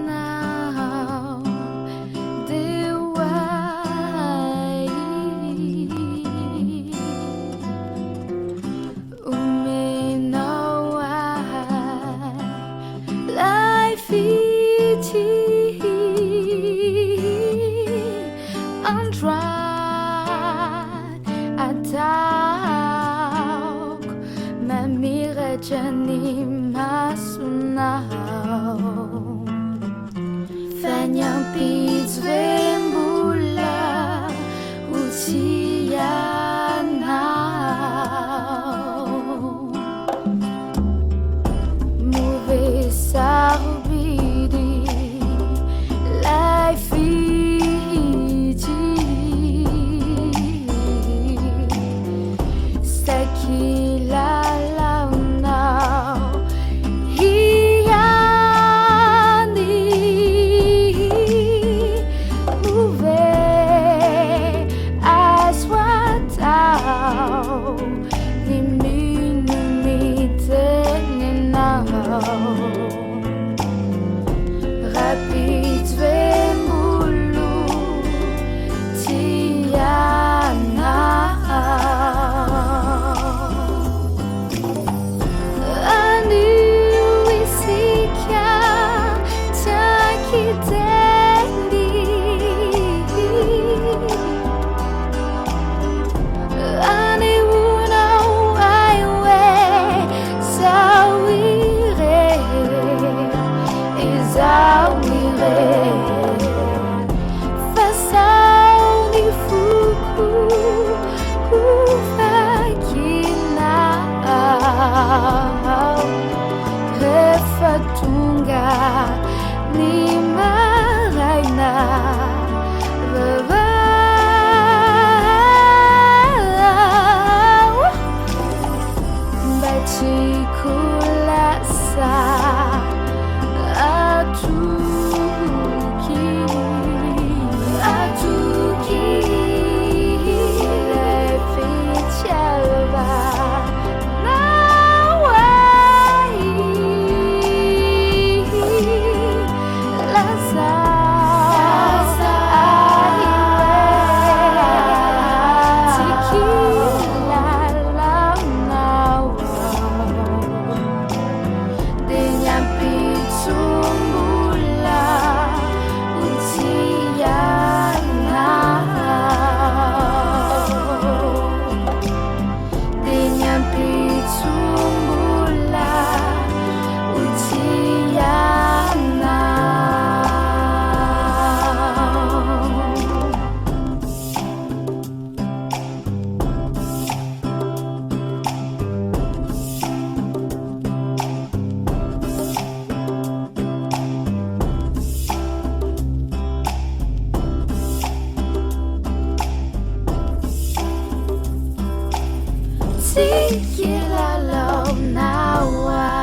now the way me know life is on track attack mamire jani masunao fanyang pizvembula usianao move saubidi life sakila now hiani move as what out the meeting now rapid vemulu tiana Refatunga ni maraina baci kulasa atuki lefichalva Take it alone now.